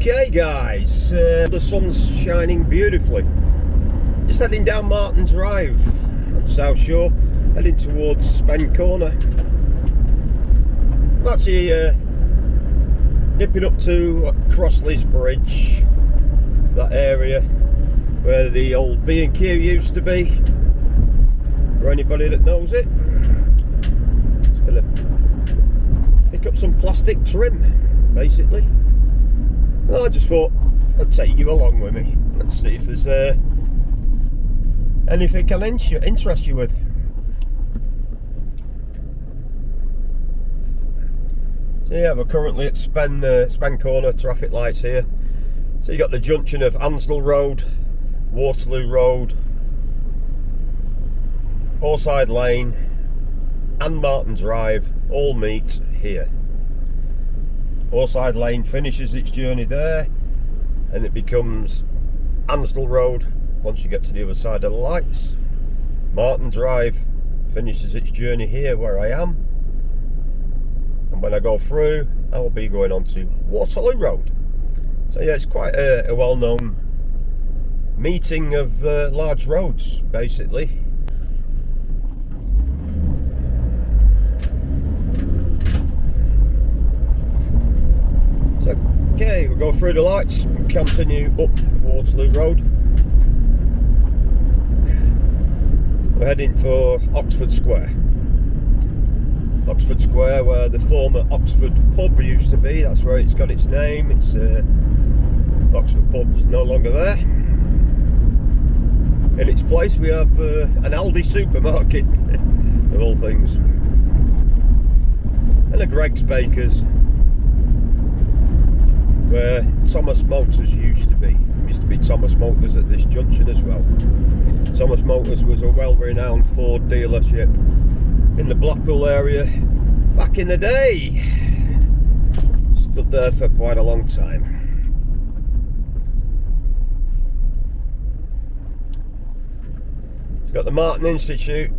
Okay guys, the sun's shining beautifully. Just heading down Martin Drive on the South Shore, heading towards Spen Corner. I'm actually nipping up to Crossley's Bridge, that area where the old B&Q used to be, for anybody that knows it. Just going to pick up some plastic trim, basically. Well, I just thought I'd take you along with me and see if there's anything can interest you with. So yeah, we're currently at Spen Corner, traffic lights here. So you got the junction of Squires Road, Waterloo Road, Horside Lane and Martin Drive all meet here. Horside Lane finishes its journey there, and it becomes Squires Road once you get to the other side of the lights. Martin Drive finishes its journey here where I am, and when I go through I will be going on to Waterloo Road. So yeah, it's quite a well-known meeting of large roads, basically. Okay, we'll go through the lights and continue up Waterloo Road. We're heading for Oxford Square. Oxford Square, where the former Oxford pub used to be. That's where it's got its name. It's Oxford pub's no longer there. In its place we have an Aldi supermarket, of all things, and a Greggs Bakers, where Thomas Motors used to be. There used to be Thomas Motors at this junction as well. Thomas Motors was a well-renowned Ford dealership in the Blackpool area back in the day. Stood there for quite a long time. It's got the Martin Institute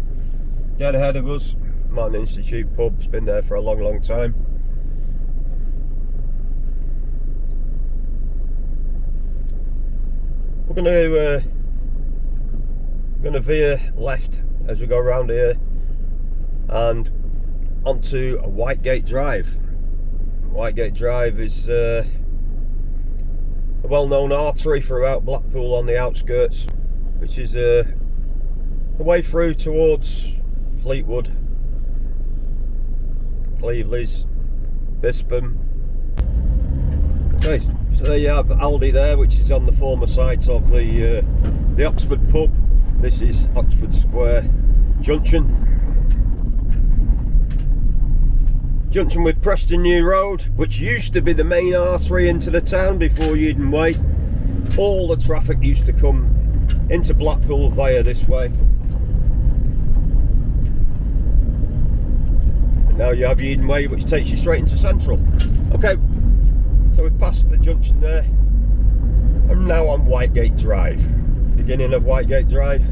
dead ahead of us. Martin Institute pub's been there for a long time. We're going to veer left as we go around here and onto Whitegate Drive. Whitegate Drive is a well-known artery throughout Blackpool on the outskirts, which is a way through towards Fleetwood, Cleveleys, Bispam. Okay, so there you have Aldi there, which is on the former site of the Oxford pub. This is Oxford Square Junction. Junction with Preston New Road, which used to be the main artery into the town before Eden Way. All the traffic used to come into Blackpool via this way. And now you have Eden Way, which takes you straight into Central. Okay. So we've passed the junction there. I'm now on Whitegate Drive. Beginning of Whitegate Drive.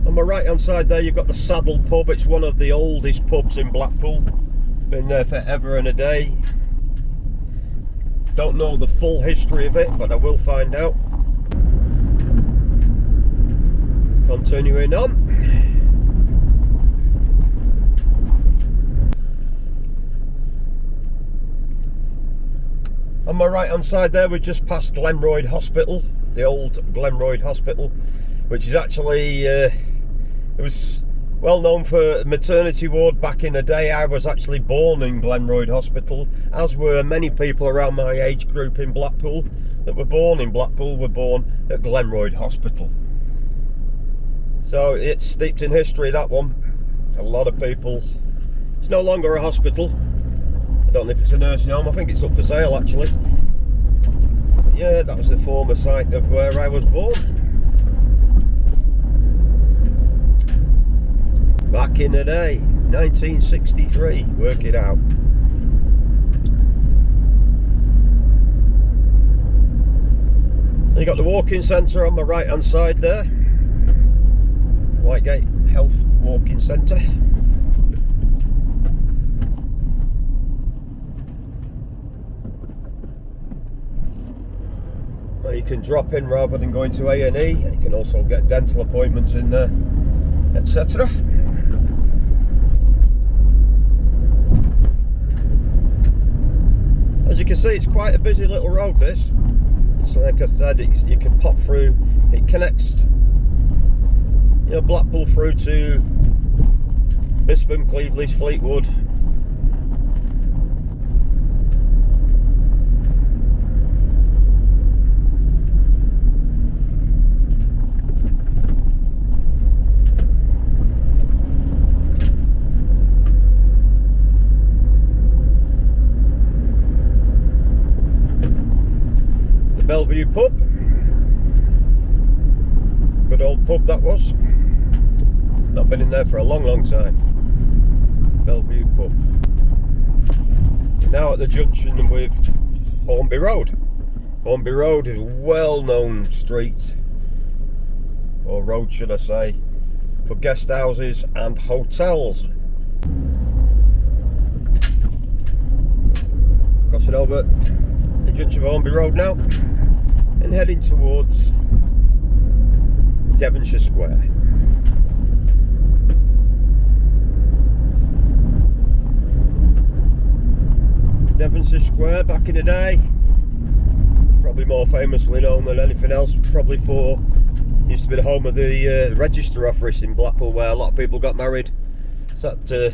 On my right hand side there you've got the Saddle pub. It's one of the oldest pubs in Blackpool. Been there forever and a day. Don't know the full history of it, but I will find out. Continuing on. On my right hand side there we've just passed Glenroyd Hospital, the old Glenroyd Hospital, which is actually, it was well known for maternity ward back in the day. I was actually born in Glenroyd Hospital, as were many people around my age group in Blackpool that were born in Blackpool, were born at Glenroyd Hospital. So it's steeped in history, that one. A lot of people. It's no longer a hospital. I don't know if it's a nursing home. I think it's up for sale actually. But yeah, that was the former site of where I was born. Back in the day, 1963, work it out. And you got the walking centre on my right hand side there. Whitegate Health Walking Centre. You can drop in rather than going to A&E. You can also get dental appointments in there, etc. As you can see, it's quite a busy little road, this. It's like I said, you can pop through. It connects, you know, Blackpool through to Bispham, Cleveland, Fleetwood. Bellevue pub, good old pub that was. Not been in there for a long time. Bellevue pub. Now at the junction with Hornby Road. Hornby Road is a well-known street, or road should I say, for guest houses and hotels. Crossing over the junction of Hornby Road now, and heading towards Devonshire Square. Devonshire Square, back in the day, probably more famously known than anything else, probably for, used to be the home of the register office in Blackpool, where a lot of people got married. It's that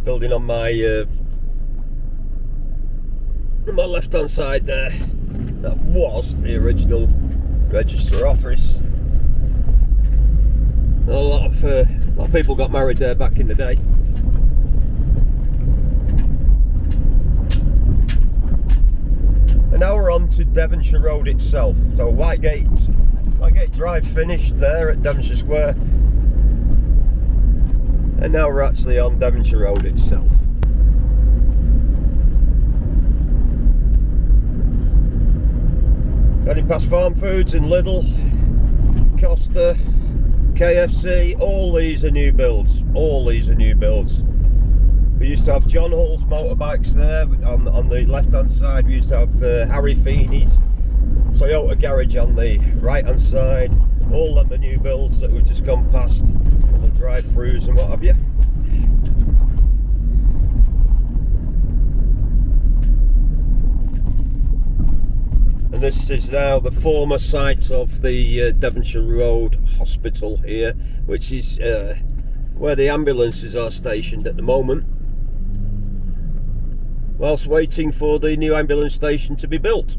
building on my left hand side there. That was the original register office. A lot of people got married there back in the day. And now we're on to Devonshire Road itself. So Whitegate Drive finished there at Devonshire Square, and now we're actually on Devonshire Road itself. Heading past Farm Foods and Lidl, Costa, KFC. All these are new builds. All these are new builds. We used to have John Hull's motorbikes there on the left hand side. We used to have Harry Feeney's Toyota garage on the right hand side. All them are new builds that we've just gone past, all the drive-throughs and what have you. And this is now the former site of the Devonshire Road Hospital here, which is where the ambulances are stationed at the moment, whilst waiting for the new ambulance station to be built.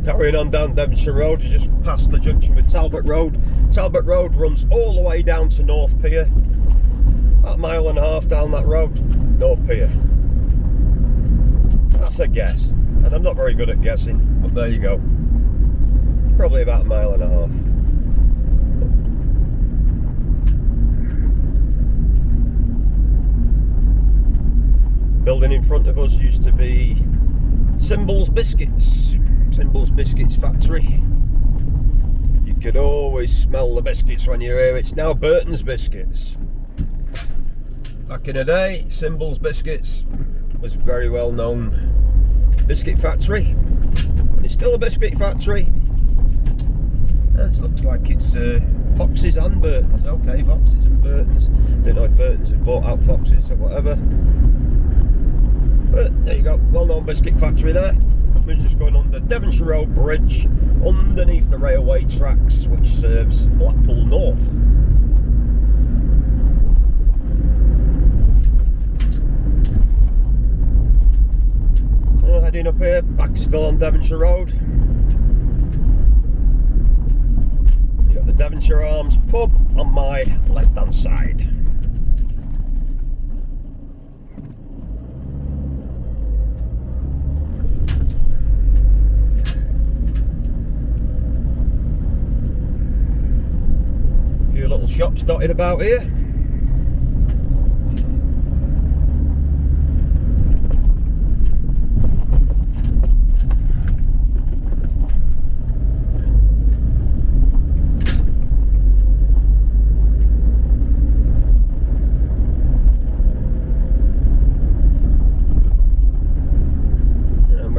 Carrying on down Devonshire Road, you just passed the junction with Talbot Road. Talbot Road runs all the way down to North Pier. About a mile and a half down that road, North Pier. That's a guess, and I'm not very good at guessing, but there you go. Probably about a mile and a half. Building in front of us used to be Symbols Biscuits. Symbols Biscuits factory. You could always smell the biscuits when you're here. It's now Burton's Biscuits. Back in the day, Symbols Biscuits was a very well known biscuit factory. It's still a biscuit factory. It looks like it's Fox's and Burton's. Okay, Fox's and Burton's. Don't know if Burton's have bought out Fox's or whatever. But there you go, well known biscuit factory there. We're just going under Devonshire Road Bridge underneath the railway tracks, which serves Blackpool North. Heading up here, back still on Devonshire Road. You got the Devonshire Arms pub on my left hand side. shops dotted about here.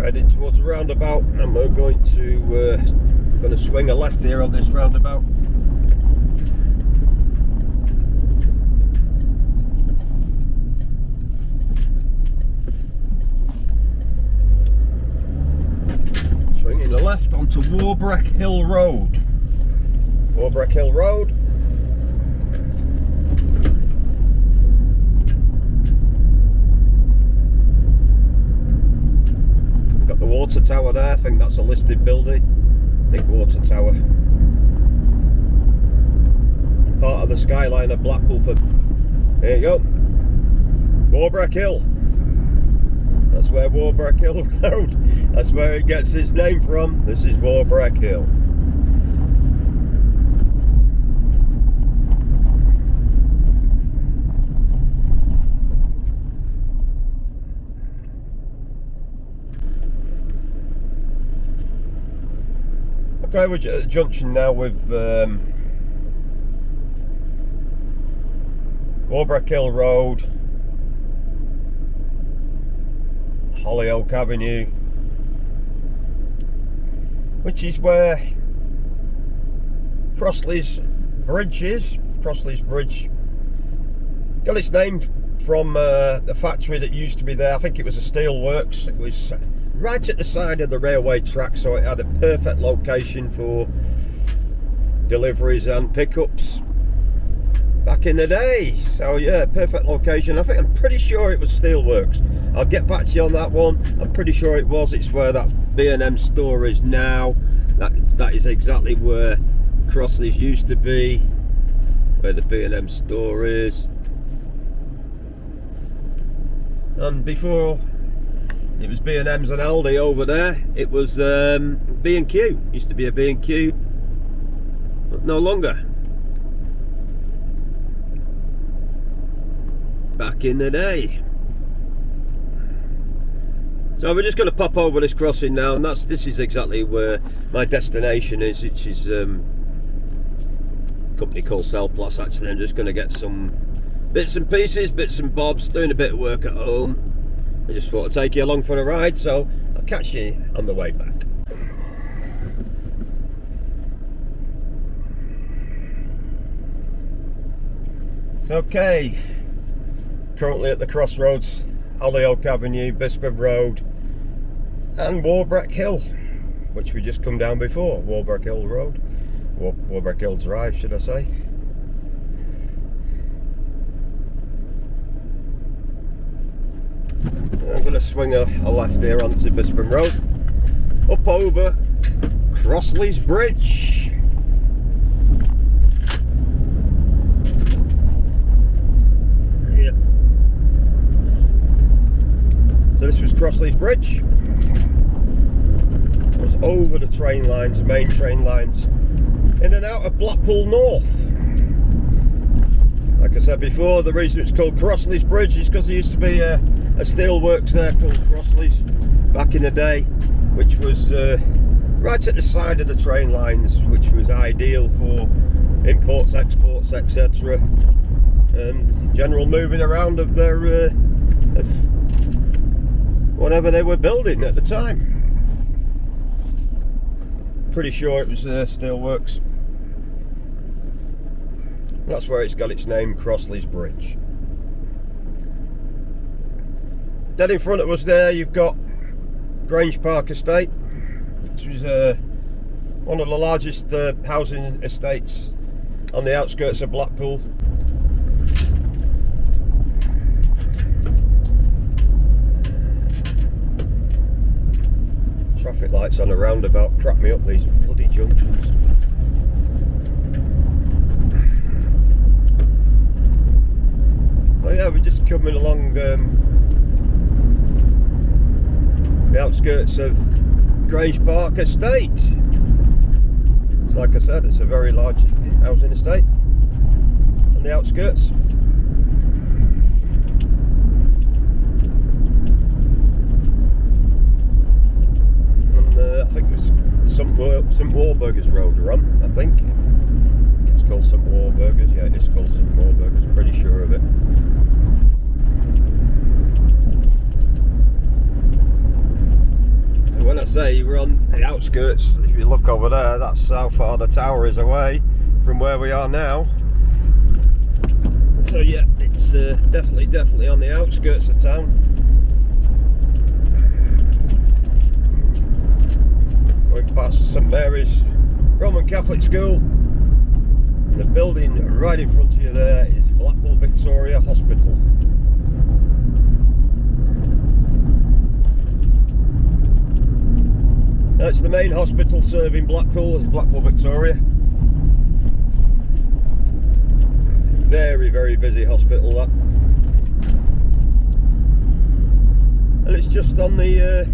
Heading towards a roundabout, and we're going to swing a left here on this roundabout. Swinging a left onto Warbrick Hill Road. Warbrick Hill Road. Got the water tower there, I think that's a listed building. Big water tower. Part of the skyline of Blackpool. There you go. Warbrick Hill. That's where Warbrick Hill Road, that's where it gets its name from. This is Warbrick Hill. Okay, we're at the junction now with Warbrick Hill Road, Hollyoak Avenue, which is where Crossley's Bridge is. Crossley's Bridge got its name from the factory that used to be there. I think it was a steel works. It was right at the side of the railway track, so it had a perfect location for deliveries and pickups back in the day. So yeah, perfect location. I'm pretty sure it was Steelworks. I'll get back to you on that one. I'm pretty sure it was. It's where that B&M store is now. That is exactly where Crossley's used to be, where the B&M store is. And before it was B&M's and Aldi over there, it was B&Q. Used to be a B&Q, but no longer. Back in the day. So we're just going to pop over this crossing now, and this is exactly where my destination is, which is a company called Cellplus. Actually, I'm just going to get some bits and pieces, bits and bobs, doing a bit of work at home. I just thought I'd take you along for a ride, so I'll catch you on the way back. It's okay. Currently at the crossroads, Hollyoak Avenue, Bispham Road and Warbrick Hill, which we just come down before. Warbrick Hill Road, Warbrick Hill Drive, should I say. I'm going to swing a left here onto Bispham Road, up over Crossley's Bridge. Yeah. So this was Crossley's Bridge. It was over the train lines, main train lines, in and out of Blackpool North. Like I said before, the reason it's called Crossley's Bridge is because there used to be a steelworks there called Crossley's back in the day, which was right at the side of the train lines, which was ideal for imports, exports, etc., and general moving around of their of whatever they were building at the time. Pretty sure it was steelworks. That's where it's got its name, Crossley's Bridge. Dead in front of us there, you've got Grange Park Estate, which is one of the largest housing estates on the outskirts of Blackpool. Traffic lights on a roundabout crack me up, these bloody junctions. So yeah, we're just coming along the outskirts of Grange Park Estate. Like I said, it's a very large housing estate. on the outskirts. And I think it's St Warburgers Road we're on, I think. It's called St Warburgers, yeah, it is called St Warburgers, pretty sure of it. And when I say we're on the outskirts, if you look over there, that's how far the tower is away from where we are now. So yeah, it's definitely on the outskirts of town. Going past St Mary's Roman Catholic School, and the building right in front of you there is Blackpool Victoria Hospital. That's the main hospital serving Blackpool, it's Blackpool Victoria. Very, very busy hospital that. And it's just on the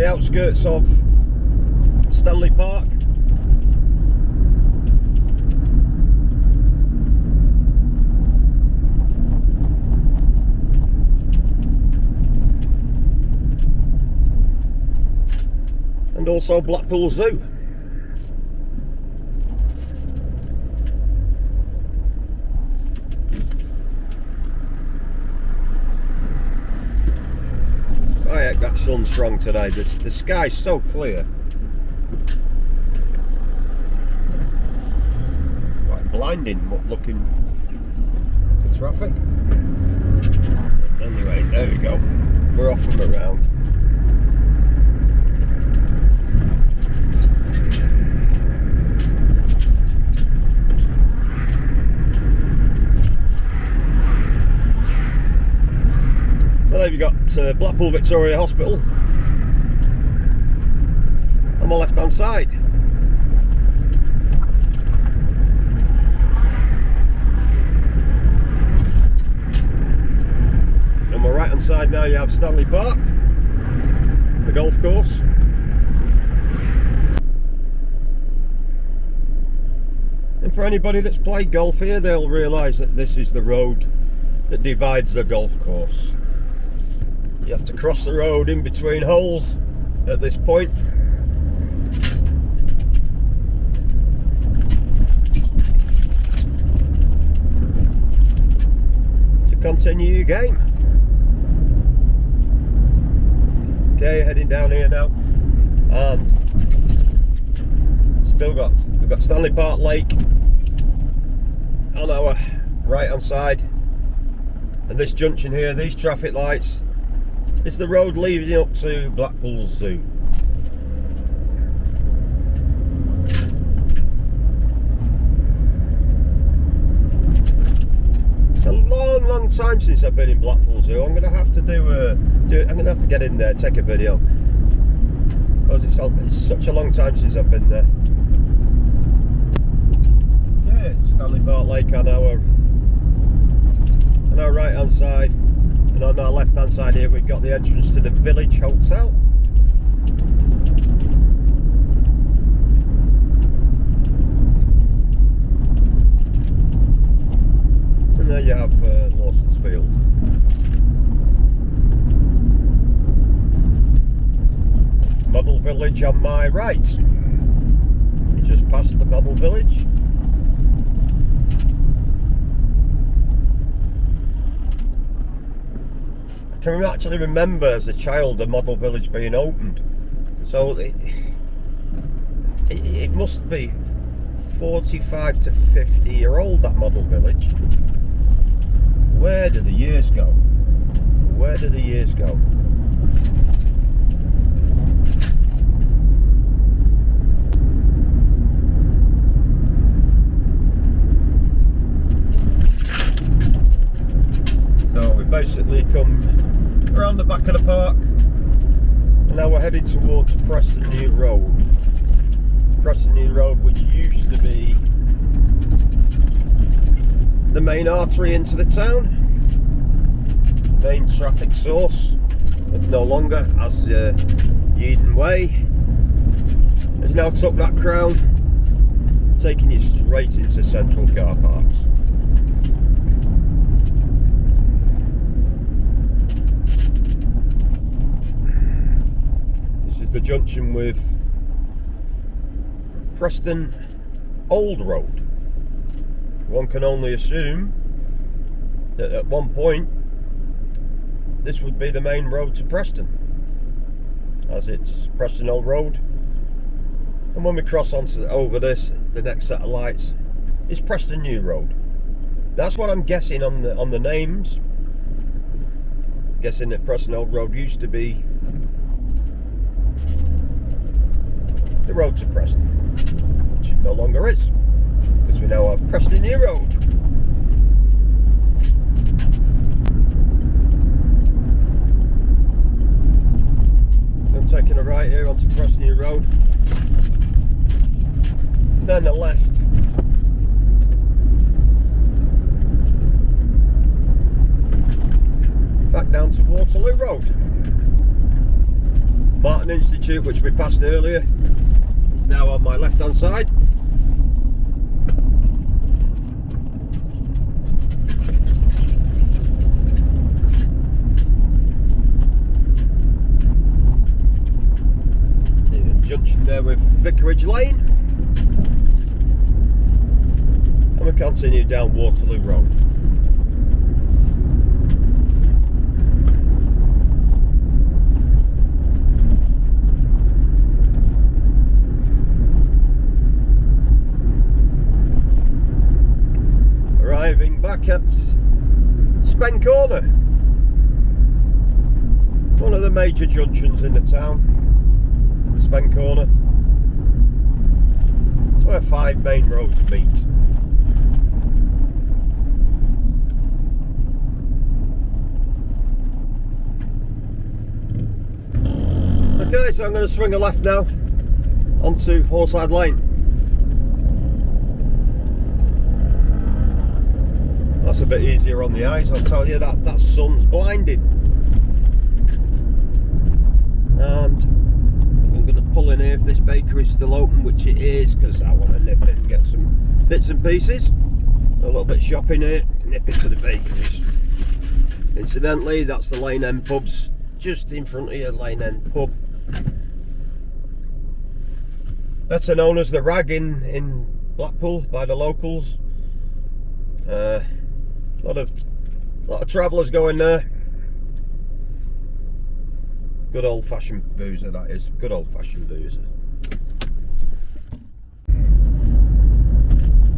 outskirts of Stanley Park. And also Blackpool Zoo. Oh yeah, that sun's strong today. The sky's so clear. Quite blinding looking at traffic. Anyway, there we go. We're off and around. So there you've got Blackpool Victoria Hospital on my left hand side. On my right hand side now you have Stanley Park, the golf course. And for anybody that's played golf here, they'll realise that this is the road that divides the golf course. You have to cross the road in between holes at this point. To continue your game. Okay, heading down here now. And we've got Stanley Park Lake on our right hand side. And this junction here, these traffic lights, is the road leading up to Blackpool Zoo. It's a long time since I've been in Blackpool Zoo. I'm going to have to I'm going to have to get in there, take a video, because it's such a long time since I've been there. Okay, Stanley Park Lake on our right hand side. And on our left hand side here we've got the entrance to the Village Hotel. And there you have Lawson's Field. Model Village on my right. You just passed the Model Village. I can actually remember as a child the Model Village being opened, so it must be 45 to 50 year old, that Model Village. Where do the years go? Where do the years go? So we basically come around the back of the park, and now we're heading towards Preston New Road. Preston New Road, which used to be the main artery into the town, the main traffic source, but no longer, as Yeadon Way has now took that crown taking you straight into central car parks. This is the junction with Preston Old Road. One can only assume that at one point this would be the main road to Preston, as it's Preston Old Road, and when we cross over this, the next set of lights is Preston New Road. That's what I'm guessing on the names. Guessing that Preston Old Road used to be the road to Preston, which it no longer is, because we now have Preston New Road. Then taking a right here onto Preston New Road, then a left. Back down to Waterloo Road. Martin Institute, which we passed earlier, is now on my left hand side. The junction there with Vicarage Lane, and we continue down Waterloo Road. Arriving back at Spen Corner, one of the major junctions in the town. Spen Corner, it's where 5 main roads meet. Okay, so I'm going to swing a left now onto Horside Lane. That's a bit easier on the eyes, I'll tell you. That sun's blinding. And I'm going to pull in here if this bakery's still open, which it is, because I want to nip in and get some bits and pieces. A little bit shopping here, nip into the bakeries. Incidentally, that's the Lane End pubs, just in front of your Lane End pub. Better known as the Rag in Blackpool by the locals. A lot of travellers going there. Good old fashioned boozer, that is. Good old fashioned boozer.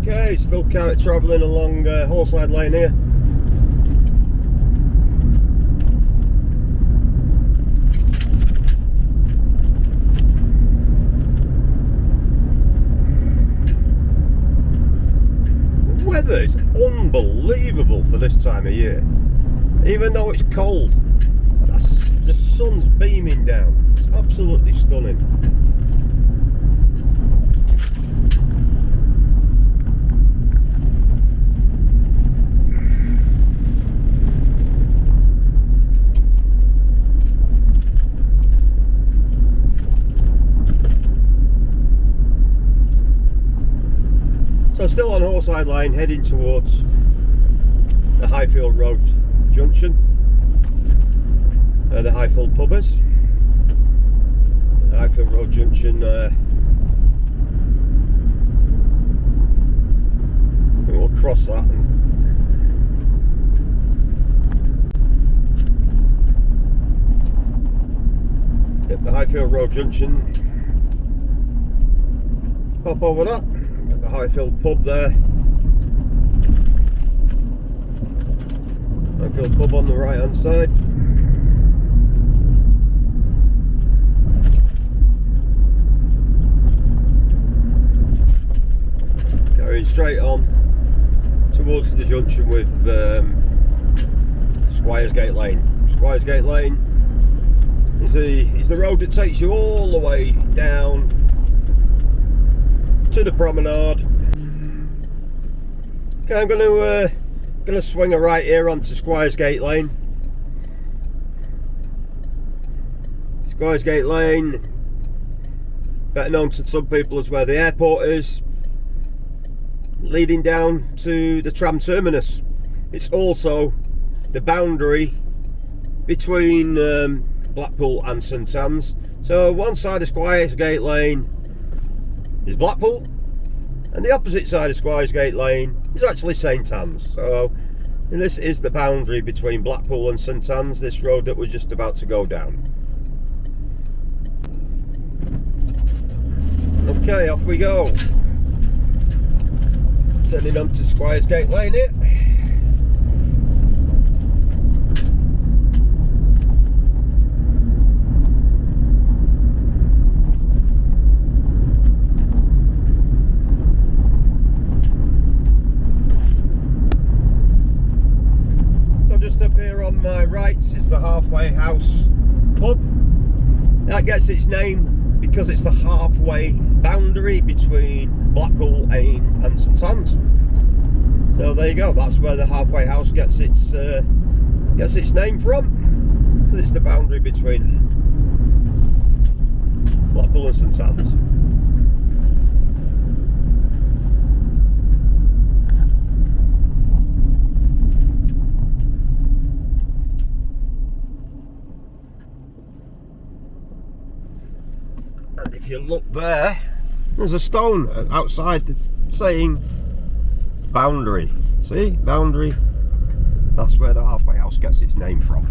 Okay, still travelling along Horside Lane here. The weather is unbelievable for this time of year. Even though it's cold, the sun's beaming down. It's absolutely stunning. So still on Horside Lane, heading towards the Highfield Road junction. The Highfield pub is. The Highfield Road junction. We'll cross that. Hit the Highfield Road junction. Pop over that. Get the Highfield pub there. Highfield pub on the right hand side. Carrying straight on towards the junction with Squires Gate Lane. Squires Gate Lane is the road that takes you all the way down to the promenade. Okay, I'm going to swing a right here onto Squires Gate Lane. Squires Gate Lane, better known to some people as where the airport is. leading down to the tram terminus. It's also the boundary between Blackpool and St Anne's. So one side of Squires Gate Lane is Blackpool, and the opposite side of Squires Gate Lane is actually St Anne's. So this is the boundary between Blackpool and St Anne's, this road that we're just about to go down. Okay, off we go. Turning on to Squires Gate Lane here. Just up here on my right is the Halfway House pub. That gets its name because it's the halfway boundary between Blackpool and St Anne's. So there you go, that's where the Halfway House gets its name from, because it's the boundary between Blackpool and St Anne's. And if you look there, there's a stone outside saying boundary. See, boundary. That's where the Halfway House gets its name from.